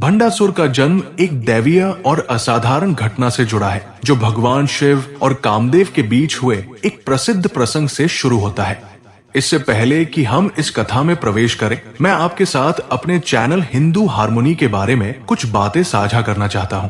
भंडासुर का जन्म एक दैवीय और असाधारण घटना से जुड़ा है, जो भगवान शिव और कामदेव के बीच हुए एक प्रसिद्ध प्रसंग से शुरू होता है। इससे पहले कि हम इस कथा में प्रवेश करें, मैं आपके साथ अपने चैनल हिंदू हारमोनी के बारे में कुछ बातें साझा करना चाहता हूं।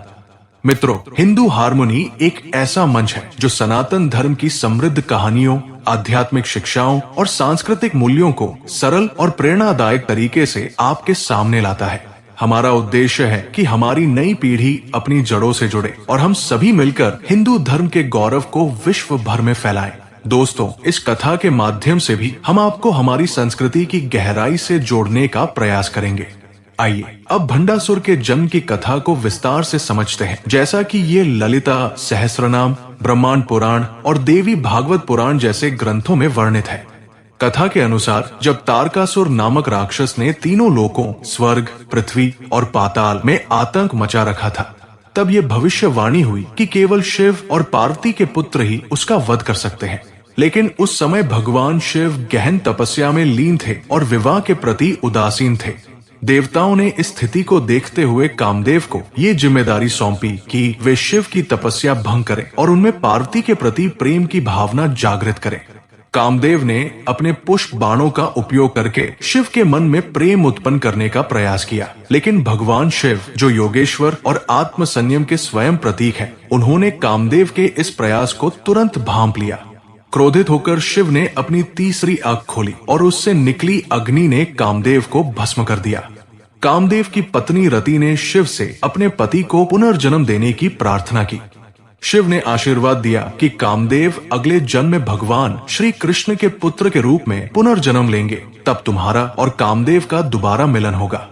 मित्रों, हिंदू हारमोनी एक ऐसा मंच है जो सनातन धर्म की समृद्ध कहानियों, आध्यात्मिक शिक्षाओं और सांस्कृतिक मूल्यों को सरल और प्रेरणादायक तरीके से आपके सामने लाता है। हमारा उद्देश्य है कि हमारी नई पीढ़ी अपनी जड़ों से जुड़े और हम सभी मिलकर हिंदू धर्म के गौरव को विश्व भर में फैलाएं। दोस्तों, इस कथा के माध्यम से भी हम आपको हमारी संस्कृति की गहराई से जोड़ने का प्रयास करेंगे। आइए अब भंडासुर के जन्म की कथा को विस्तार से समझते हैं। जैसा कि ये ललिता सहस्त्रनाम, ब्रह्मांड पुराण और देवी भागवत पुराण जैसे ग्रंथों में वर्णित है। कथा के अनुसार जब तारकासुर नामक राक्षस ने तीनों लोकों स्वर्ग, पृथ्वी और पाताल में आतंक मचा रखा था, तब ये भविष्यवाणी हुई कि केवल शिव और पार्वती के पुत्र ही उसका वध कर सकते हैं। लेकिन उस समय भगवान शिव गहन तपस्या में लीन थे और विवाह के प्रति उदासीन थे। देवताओं ने इस स्थिति को देखते हुए कामदेव को ये जिम्मेदारी सौंपी कि वे शिव की तपस्या भंग करें और उनमें पार्वती के प्रति प्रेम की भावना जागृत करें। कामदेव ने अपने पुष्प बाणों का उपयोग करके शिव के मन में प्रेम उत्पन्न करने का प्रयास किया, लेकिन भगवान शिव, जो योगेश्वर और आत्म संयम के स्वयं प्रतीक हैं, उन्होंने कामदेव के इस प्रयास को तुरंत भांप लिया। क्रोधित होकर शिव ने अपनी तीसरी आंख खोली और उससे निकली अग्नि ने कामदेव को भस्म कर दिया। कामदेव की पत्नी रति ने शिव से अपने पति को पुनर्जन्म देने की प्रार्थना की। शिव ने आशीर्वाद दिया कि कामदेव अगले जन्म में भगवान श्री कृष्ण के पुत्र के रूप में पुनर्जन्म लेंगे, तब तुम्हारा और कामदेव का दोबारा मिलन होगा।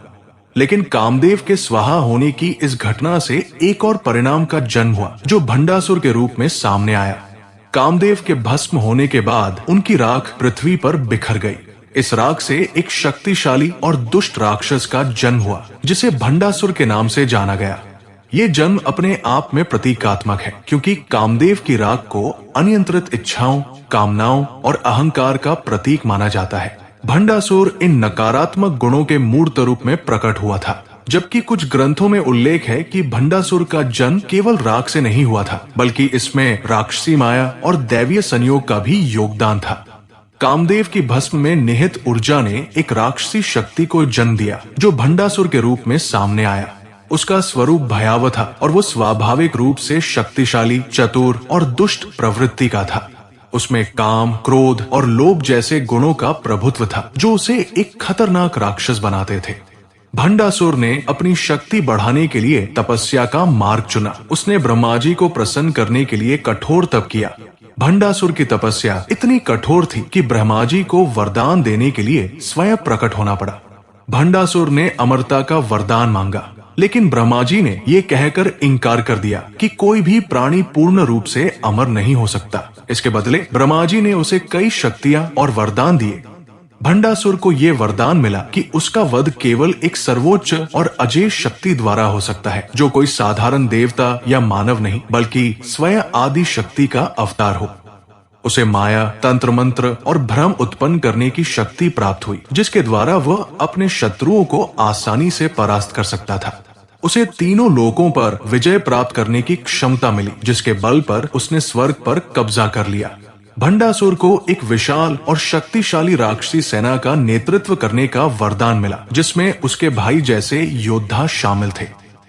लेकिन कामदेव के स्वाहा होने की इस घटना से एक और परिणाम का जन्म हुआ, जो भंडासुर के रूप में सामने आया। कामदेव के भस्म होने के बाद उनकी राख पृथ्वी पर बिखर गई। इस राख से एक शक्तिशाली और दुष्ट राक्षस का जन्म हुआ, जिसे भंडासुर के नाम से जाना गया। ये जन्म अपने आप में प्रतीकात्मक है, क्योंकि कामदेव की राख को अनियंत्रित इच्छाओं, कामनाओं और अहंकार का प्रतीक माना जाता है। भंडासुर इन नकारात्मक गुणों के मूर्त रूप में प्रकट हुआ था, जबकि कुछ ग्रंथों में उल्लेख है कि भंडासुर का जन्म केवल राख से नहीं हुआ था, बल्कि इसमें राक्षसी माया और दैवीय संयोग का भी योगदान था। कामदेव की भस्म में निहित ऊर्जा ने एक राक्षसी शक्ति को जन्म दिया, जो भंडासुर के रूप में सामने आया। उसका स्वरूप भयावह था और वो स्वाभाविक रूप से शक्तिशाली, चतुर और दुष्ट प्रवृत्ति का था। उसमें काम, क्रोध और लोभ जैसे गुणों का प्रभुत्व था, जो उसे एक खतरनाक राक्षस बनाते थे। भंडासुर ने अपनी शक्ति बढ़ाने के लिए तपस्या का मार्ग चुना। उसने ब्रह्मा जी को प्रसन्न करने के लिए कठोर तप किया। भंडासुर की तपस्या इतनी कठोर थी कि ब्रह्मा जी को वरदान देने के लिए स्वयं प्रकट होना पड़ा। भंडासुर ने अमरता का वरदान मांगा, लेकिन ब्रह्मा जी ने ये कहकर इनकार कर दिया कि कोई भी प्राणी पूर्ण रूप से अमर नहीं हो सकता। इसके बदले ब्रह्मा जी ने उसे कई शक्तियां और वरदान दिए। भंडासुर को ये वरदान मिला कि उसका वध केवल एक सर्वोच्च और अजेय शक्ति द्वारा हो सकता है, जो कोई साधारण देवता या मानव नहीं, बल्कि स्वयं आदि शक्ति का अवतार हो। उसे माया, तंत्र मंत्र और भ्रम उत्पन्न करने की शक्ति प्राप्त हुई, जिसके द्वारा वह अपने शत्रुओं को आसानी से परास्त कर सकता था। उसे तीनों लोकों पर विजय प्राप्त करने की क्षमता मिली, जिसके बल पर उसने स्वर्ग पर कब्जा कर लिया। भंडासुर को एक विशाल और शक्तिशाली राक्षसी सेना का नेतृत्व करने का वरदान मिला, जिसमें उसके भाई जैसे योद्धा शामिल थे।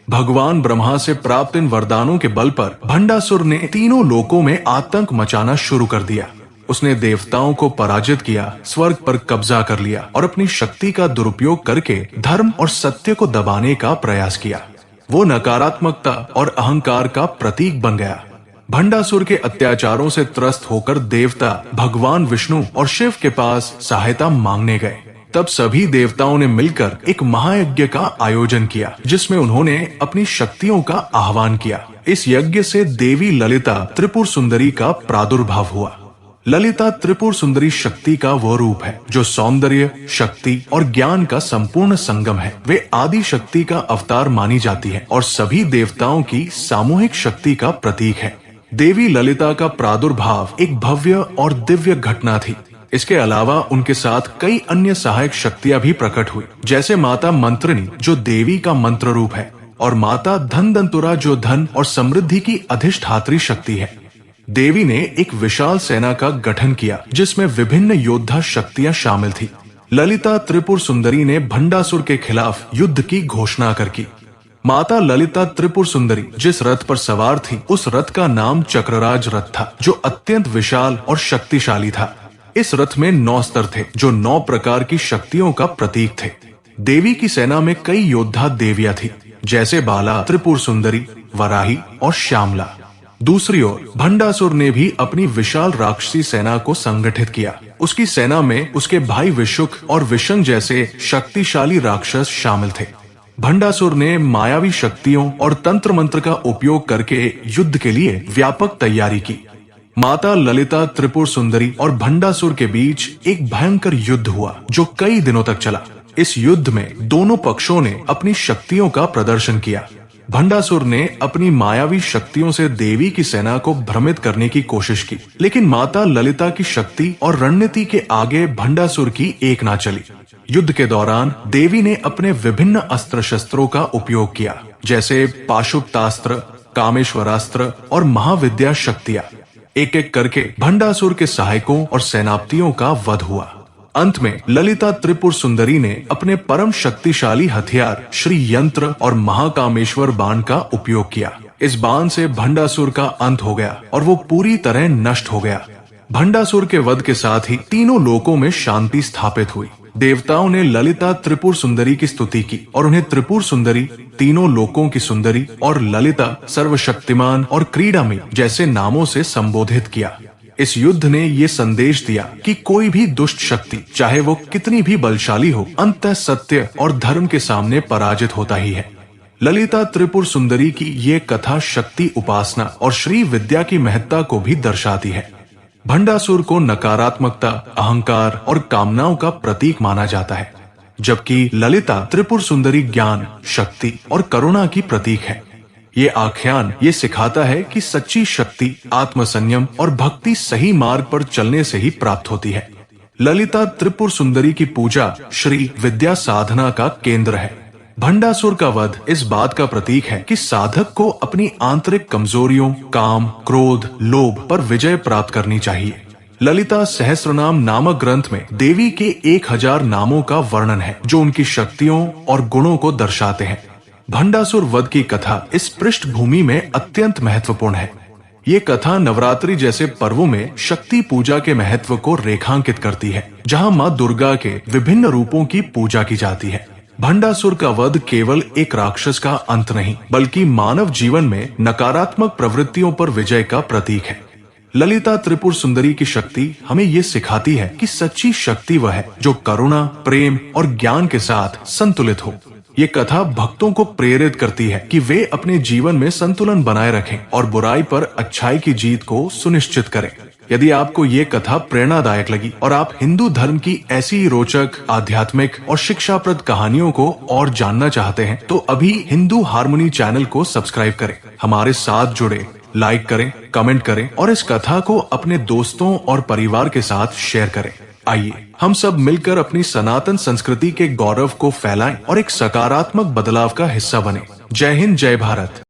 भगवान ब्रह्मा से प्राप्त इन वरदानों के बल पर भंडासुर ने तीनों लोकों में आतंक मचाना शुरू कर दिया। उसने देवताओं को पराजित किया, स्वर्ग पर कब्जा कर लिया और अपनी शक्ति का दुरुपयोग करके धर्म और सत्य को दबाने का प्रयास किया। वो नकारात्मकता और अहंकार का प्रतीक बन गया। भंडासुर के अत्याचारों से त्रस्त होकर देवता भगवान विष्णु और शिव के पास सहायता मांगने गए। तब सभी देवताओं ने मिलकर एक महायज्ञ का आयोजन किया, जिसमें उन्होंने अपनी शक्तियों का आह्वान किया। इस यज्ञ से देवी ललिता त्रिपुर सुंदरी का प्रादुर्भाव हुआ। ललिता त्रिपुर सुंदरी शक्ति का वो रूप है जो सौंदर्य, शक्ति और ज्ञान का संपूर्ण संगम है। वे आदि शक्ति का अवतार मानी जाती है और सभी देवताओं की सामूहिक शक्ति का प्रतीक है। देवी ललिता का प्रादुर्भाव एक भव्य और दिव्य घटना थी। इसके अलावा उनके साथ कई अन्य सहायक शक्तियां भी प्रकट हुई, जैसे माता मंत्रिनी जो देवी का मंत्र रूप है और माता धनदंतुरा जो धन और समृद्धि की अधिष्ठात्री शक्ति है। देवी ने एक विशाल सेना का गठन किया जिसमें विभिन्न योद्धा शक्तियां शामिल थी। ललिता त्रिपुर सुंदरी ने भंडासुर के खिलाफ युद्ध की घोषणा कर की। माता ललिता त्रिपुर सुंदरी जिस रथ पर सवार थी उस रथ का नाम चक्रराज रथ था, जो अत्यंत विशाल और शक्तिशाली था। इस रथ में 9 स्तर थे जो 9 प्रकार की शक्तियों का प्रतीक थे। देवी की सेना में कई योद्धा देवियां थी, जैसे बाला, त्रिपुर सुंदरी, वराही और श्यामला। दूसरी ओर भंडासुर ने भी अपनी विशाल राक्षसी सेना को संगठित किया। उसकी सेना में उसके भाई विशुक और विशंग जैसे शक्तिशाली राक्षस शामिल थे। भंडासुर ने मायावी शक्तियों और तंत्र मंत्र का उपयोग करके युद्ध के लिए व्यापक तैयारी की। माता ललिता त्रिपुर सुंदरी और भंडासुर के बीच एक भयंकर युद्ध हुआ जो कई दिनों तक चला। इस युद्ध में दोनों पक्षों ने अपनी शक्तियों का प्रदर्शन किया। भंडासुर ने अपनी मायावी शक्तियों से देवी की सेना को भ्रमित करने की कोशिश की, लेकिन माता ललिता की शक्ति और रणनीति के आगे भंडासुर की एक ना चली। युद्ध के दौरान देवी ने अपने विभिन्न अस्त्र शस्त्रों का उपयोग किया, जैसे पाशुपतास्त्र, कामेश्वरास्त्र और महाविद्या शक्तियां। एक एक करके भंडासुर के सहायकों और सेनापतियों का वध हुआ। अंत में ललिता त्रिपुर सुंदरी ने अपने परम शक्तिशाली हथियार श्री यंत्र और महाकामेश्वर बाण का उपयोग किया। इस बाण से भंडासुर का अंत हो गया और वो पूरी तरह नष्ट हो गया। भंडासुर के वध के साथ ही तीनों लोकों में शांति स्थापित हुई। देवताओं ने ललिता त्रिपुर सुंदरी की स्तुति की और उन्हें त्रिपुर सुंदरी, तीनों लोकों की सुंदरी और ललिता, सर्वशक्तिमान और क्रीडामयी जैसे नामों से संबोधित किया। इस युद्ध ने ये संदेश दिया कि कोई भी दुष्ट शक्ति, चाहे वो कितनी भी बलशाली हो, अंततः सत्य और धर्म के सामने पराजित होता ही है। ललिता त्रिपुर सुंदरी की ये कथा शक्ति उपासना और श्री विद्या की महत्ता को भी दर्शाती है। भंडासुर को नकारात्मकता, अहंकार और कामनाओं का प्रतीक माना जाता है, जबकि ललिता त्रिपुर सुंदरी ज्ञान, शक्ति और करुणा की प्रतीक है। ये आख्यान ये सिखाता है कि सच्ची शक्ति आत्मसंयम और भक्ति सही मार्ग पर चलने से ही प्राप्त होती है। ललिता त्रिपुर सुंदरी की पूजा श्री विद्या साधना का केंद्र है। भंडासुर का वध इस बात का प्रतीक है कि साधक को अपनी आंतरिक कमजोरियों, काम, क्रोध, लोभ पर विजय प्राप्त करनी चाहिए। ललिता सहस्त्रनाम नामक ग्रंथ में देवी के 1000 नामों का वर्णन है जो उनकी शक्तियों और गुणों को दर्शाते हैं। भंडासुर वध की कथा इस पृष्ठभूमि में अत्यंत महत्वपूर्ण है। ये कथा नवरात्रि जैसे पर्वों में शक्ति पूजा के महत्व को रेखांकित करती है, जहां मां दुर्गा के विभिन्न रूपों की पूजा की जाती है। भंडासुर का वध केवल एक राक्षस का अंत नहीं, बल्कि मानव जीवन में नकारात्मक प्रवृत्तियों पर विजय का प्रतीक है। ललिता त्रिपुर सुंदरी की शक्ति हमें ये सिखाती है कि सच्ची शक्ति वह है जो करुणा, प्रेम और ज्ञान के साथ संतुलित हो। ये कथा भक्तों को प्रेरित करती है कि वे अपने जीवन में संतुलन बनाए रखें और बुराई पर अच्छाई की जीत को सुनिश्चित करें। यदि आपको ये कथा प्रेरणादायक लगी और आप हिंदू धर्म की ऐसी रोचक, आध्यात्मिक और शिक्षाप्रद कहानियों को और जानना चाहते हैं, तो अभी हिंदू हार्मनी चैनल को सब्सक्राइब करें, हमारे साथ जुड़े, लाइक करें, कमेंट करें और इस कथा को अपने दोस्तों और परिवार के साथ शेयर करें। आइए हम सब मिलकर अपनी सनातन संस्कृति के गौरव को फैलाएं और एक सकारात्मक बदलाव का हिस्सा बने। जय हिंद, जय भारत।